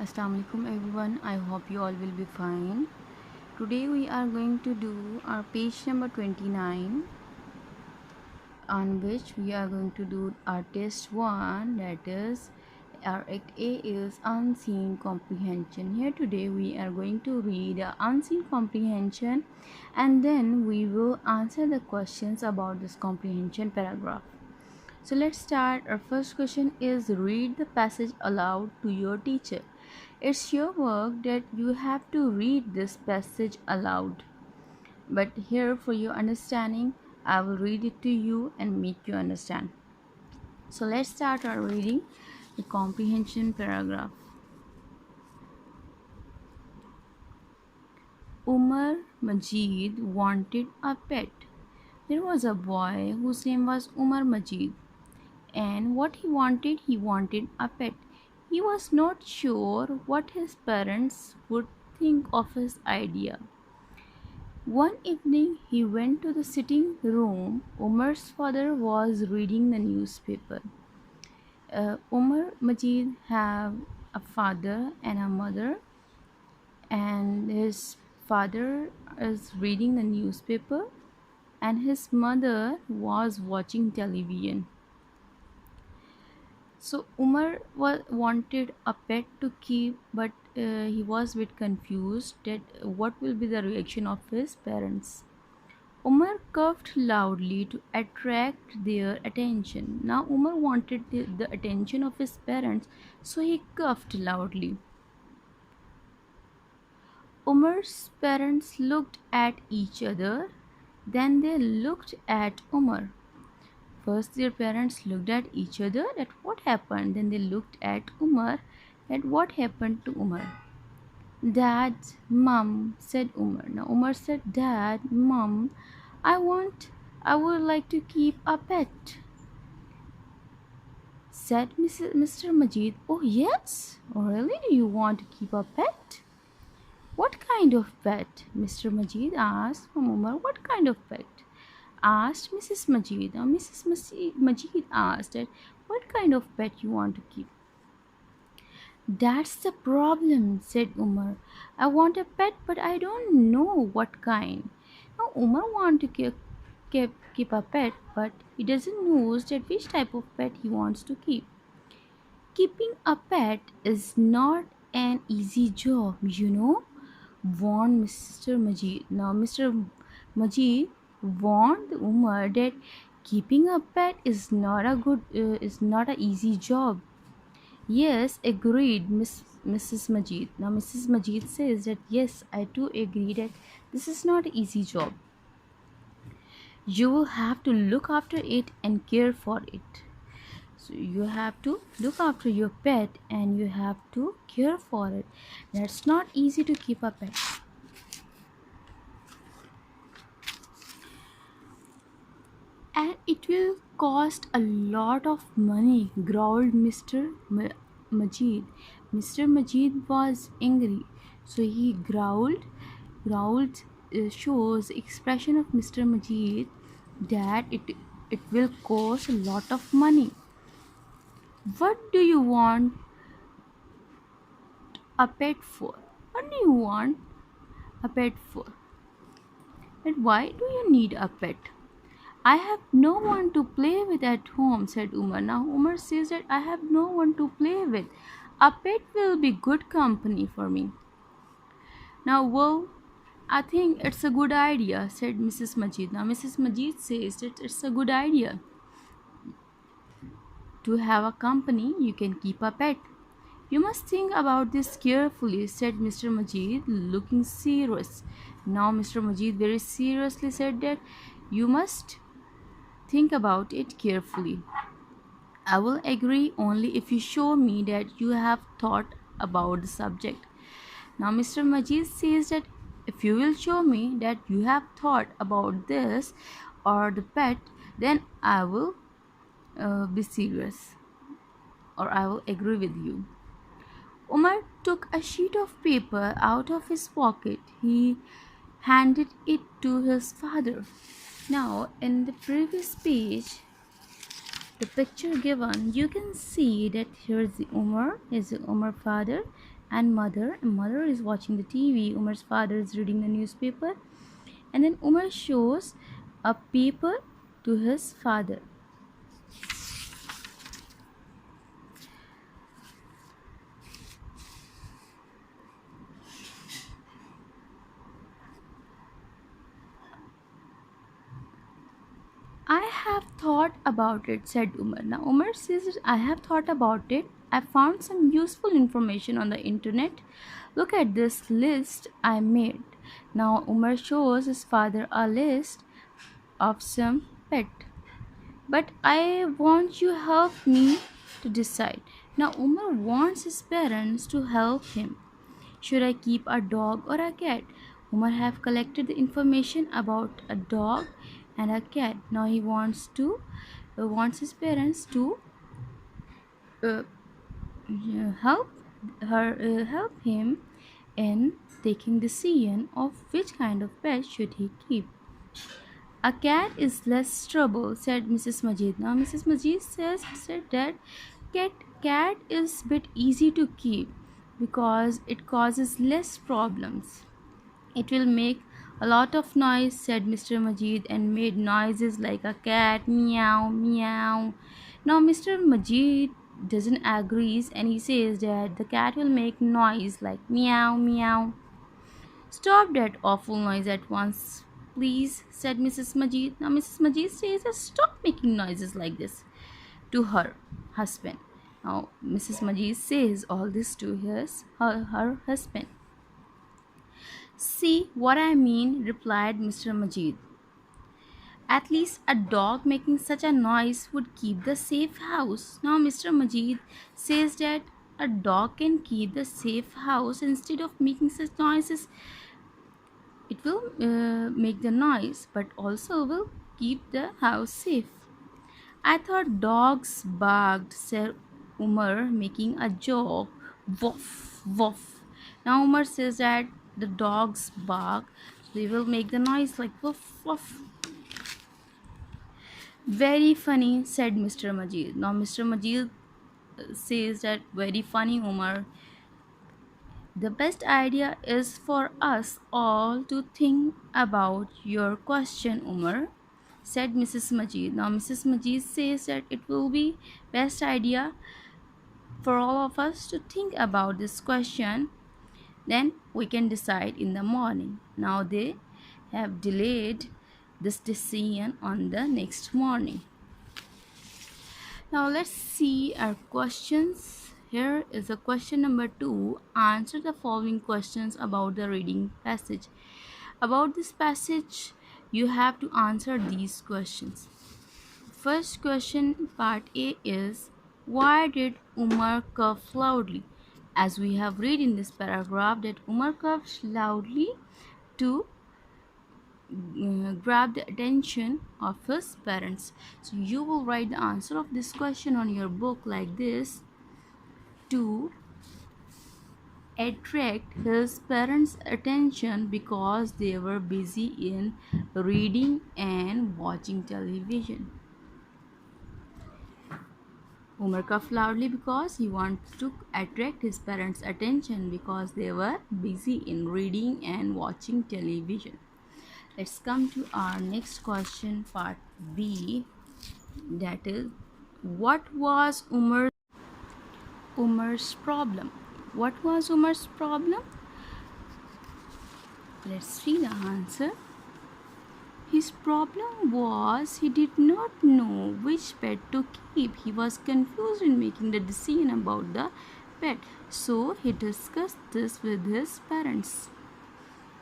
Assalamu alaikum everyone. I hope you all will be fine. Today we are going to do our page number 29, on which we are going to do our test 1, that is our act A is unseen comprehension. Here today we are going to read unseen comprehension and then we will answer the questions about this comprehension paragraph. So let's start. Our first question is read the passage aloud to your teacher. It's your work that you have to read this passage aloud. But here, for your understanding, I will read it to you and make you understand. So let's start our reading the comprehension paragraph. Umar Majid wanted a pet. There was a boy whose name was Umar Majid, and what he wanted a pet. He was not sure what his parents would think of his idea. One evening he went to the sitting room. Umar's father was reading the newspaper. Umar Majid had a father and a mother, and his father is reading the newspaper and his mother was watching television. So Umar wanted a pet to keep, but he was a bit confused that what will be the reaction of his parents. Umar coughed loudly to attract their attention. Now Umar wanted the attention of his parents, so he coughed loudly. Umar's parents looked at each other, then they looked at Umar. First their parents looked at each other at what happened, then they looked at Umar at what happened to Umar. Dad, Mom, said Umar. Now Umar said, Dad, Mom, I would like to keep a pet. Said Mr. Majid, oh yes, really, do you want to keep a pet? What kind of pet? Mr. Majid asked from Umar, what kind of pet? Asked Mrs. Majid. Now Mrs. Majid asked that what kind of pet you want to keep. That's the problem, said Umar. I want a pet, but I don't know what kind. Now Umar wants to keep a pet, but he doesn't know that which type of pet he wants to keep. Keeping a pet is not an easy job, warned Mr. Majid. Now Mr. Majid warned Umar that keeping a pet is not an easy job. Yes, agreed, Mrs. Majid. Now Mrs. Majid says that yes, I too agree that this is not an easy job. You will have to look after it and care for it. So you have to look after your pet and you have to care for it. That's not easy to keep a pet. And it will cost a lot of money, growled Mr. Majid. Mr. Majid was angry, so he growled. Shows expression of Mr. Majid that it will cost a lot of money. What do you want a pet for? What do you want a pet for? And why do you need a pet? I have no one to play with at home, said Umar. Now Umar says that I have no one to play with. A pet will be good company for me. Now, well, I think it's a good idea, said Mrs. Majid. Now Mrs. Majid says that it's a good idea. To have a company, you can keep a pet. You must think about this carefully, said Mr. Majid, looking serious. Now Mr. Majid very seriously said that you must think about it carefully. I will agree only if you show me that you have thought about the subject. Now Mr. Majid says that if you will show me that you have thought about this or the pet, then I will be serious or I will agree with you. Umar took a sheet of paper out of his pocket. He handed it to his father. Now, in the previous page, the picture given, you can see that here is the Umar, is the Umar father and mother. And mother is watching the TV. Umar's father is reading the newspaper, and then Umar shows a paper to his father. I have thought about it, said Umar. Now Umar says, I have thought about it. I found some useful information on the internet. Look at this list I made. Now Umar shows his father a list of some pet. But I want you help me to decide. Now Umar wants his parents to help him. Should I keep a dog or a cat? Umar have collected the information about a dog and a cat. Now he wants his parents to uh, help him in taking decision of which kind of pet should he keep. A cat is less trouble, said Mrs. Majid. Now Mrs. Majid said that cat is bit easy to keep because it causes less problems. It will make a lot of noise, said Mr. Majid, and made noises like a cat, meow, meow. Now Mr. Majid doesn't agree and he says that the cat will make noise like meow, meow. Stop that awful noise at once, please, said Mrs. Majid. Now Mrs. Majid says, stop making noises like this to her husband. Now Mrs. Majid says all this to her husband. See what I mean, replied Mr. Majid. At least a dog making such a noise would keep the safe house. Now Mr. Majid says that a dog can keep the safe house instead of making such noises. It will make the noise but also will keep the house safe. I thought dogs barked, said Umar, making a joke. Woof, woof. Now Umar says that the dogs bark, they will make the noise like woof, woof. Very funny, said Mr. Majid. Now Mr. Majid says that very funny, Umar. The best idea is for us all to think about your question, Umar, said Mrs. Majid. Now Mrs. Majid says that it will be best idea for all of us to think about this question, then we can decide in the morning. Now they have delayed this decision on the next morning. Now let's see our questions. Here is a question number 2. Answer the following questions about the reading passage. About this passage, you have to answer these questions. First question, part A, is why did Umar cough loudly? As we have read in this paragraph that Umar coughed loudly to grab the attention of his parents. So you will write the answer of this question on your book like this: to attract his parents' attention because they were busy in reading and watching television. Umar coughed loudly because he wanted to attract his parents' attention because they were busy in reading and watching television. Let's come to our next question, part B, that is, what was Umar's problem? What was Umar's problem? Let's see the answer. His problem was he did not know which pet to keep. He was confused in making the decision about the pet. So he discussed this with his parents.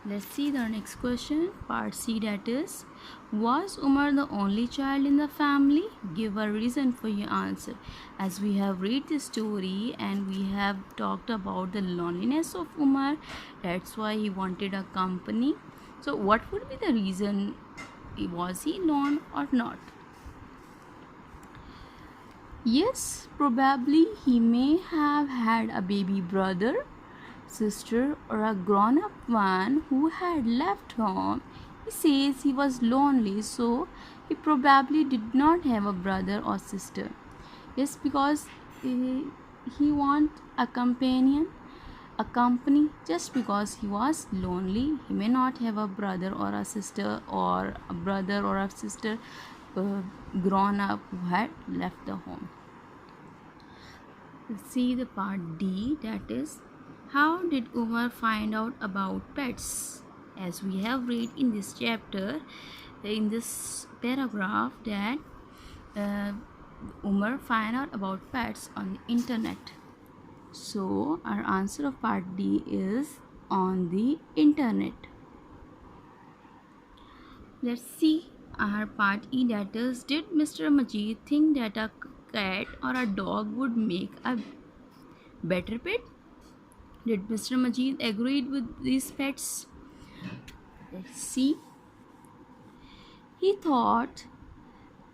Let's see the next question, part C, that is, was Umar the only child in the family? Give a reason for your answer. As we have read the story and we have talked about the loneliness of Umar, that's why he wanted a company. So what would be the reason? Was he alone or not? Yes, probably he may have had a baby brother, sister, or a grown-up one who had left home. He says he was lonely, so He probably did not have a brother or sister. Yes, because he want a companion, a company. Just because he was lonely, he may not have a brother or a sister, or a brother or a sister uh, grown up who had left the home. See the part D, that is, how did Umar find out about pets? As we have read in this chapter, in this paragraph, that uh, Umar find out about pets on the internet. So our answer of part D is on the internet. Let's see our part E, that is, did Mr. Majid think that a cat or a dog would make a better pet? Did Mr. Majid agreed with these pets? Let's see. He thought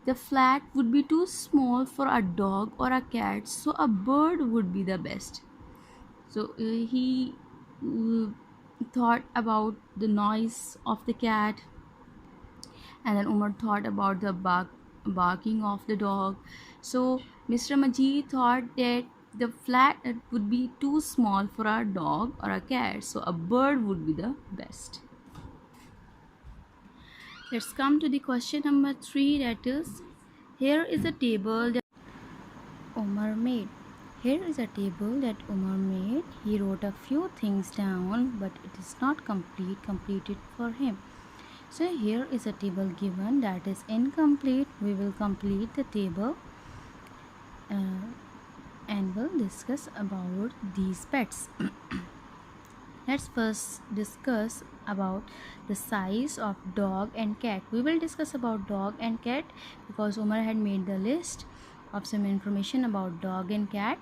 the flat would be too small for a dog or a cat, so a bird would be the best. So he uh, thought about the noise of the cat, and then Umar thought about the barking of the dog. So Mr. Majid thought that the flat would be too small for a dog or a cat, so a bird would be the best. Let's come to the question number 3, that is, here is a table that Omar made. Here is a table that Omar made. He wrote a few things down, but it is not completed for him. So here is a table given that is incomplete. We will complete the table and will discuss about these pets. Let's first discuss about the size of dog and cat. We will discuss about dog and cat because Umar had made the list of some information about dog and cat.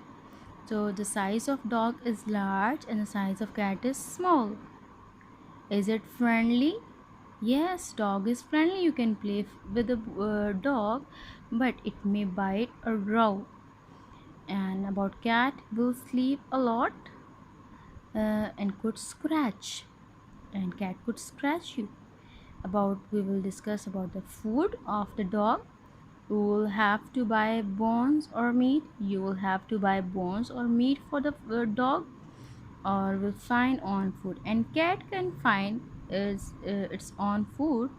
So the size of dog is large and the size of cat is small. Is it friendly? Yes, dog is friendly. You can play with a dog, but it may bite or growl. And about cat, will sleep a lot and could scratch, and cat could scratch you. About We will discuss about the food of the dog. You will have to buy bones or meat. You will have to buy bones or meat for the dog, or will find on food. And cat can find its own food.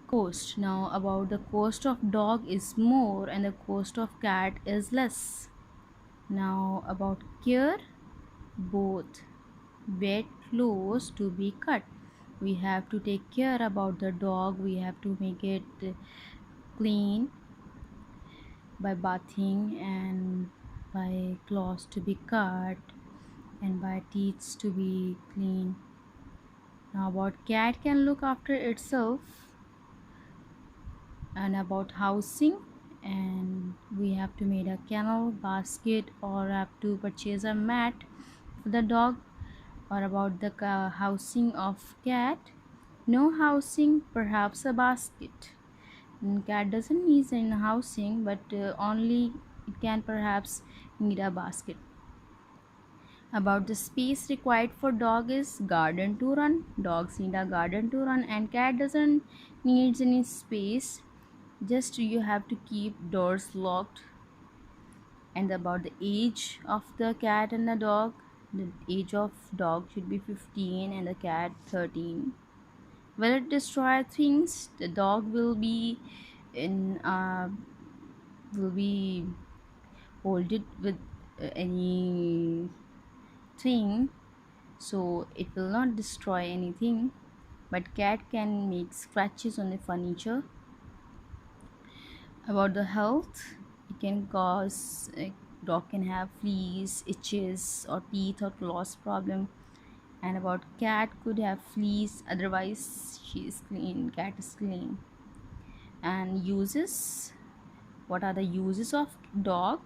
Cost. Now about the cost of dog is more and the cost of cat is less. Now about care, both wet clothes to be cut. We have to take care about the dog. We have to make it clean by bathing, and by claws to be cut, and by teeth to be clean. Now about cat can look after itself. And about housing, and we have to make a kennel, basket, or have to purchase a mat for the dog. Or about the housing of cat, no housing, perhaps a basket. And cat doesn't need any housing, but only it can perhaps need a basket. About the space required for dog is garden to run. Dogs need a garden to run, and cat doesn't needs any space. Just you have to keep doors locked. And about the age of the cat and the dog, the age of dog should be 15 and the cat 13. Will it destroy things? The dog will be in will be hold it with any thing, so it will not destroy anything, but cat can make scratches on the furniture. About the health, it can cause dog can have fleas, itches, or teeth or claws problem. And about cat could have fleas, otherwise she is clean, cat is clean. And uses, what are the uses of dog?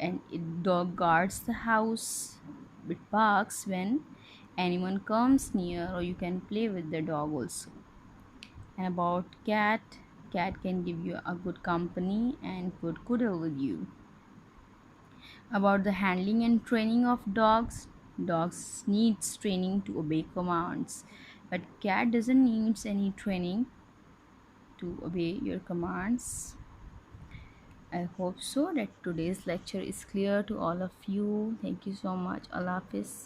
And dog guards the house, it barks when anyone comes near, or you can play with the dog also. And about cat, cat can give you a good company and could cuddle with you. About the handling and training of dogs, dogs needs training to obey commands, but cat doesn't needs any training. to obey your commands. I hope so that today's lecture is clear to all of you. Thank you so much. Allah Hafiz.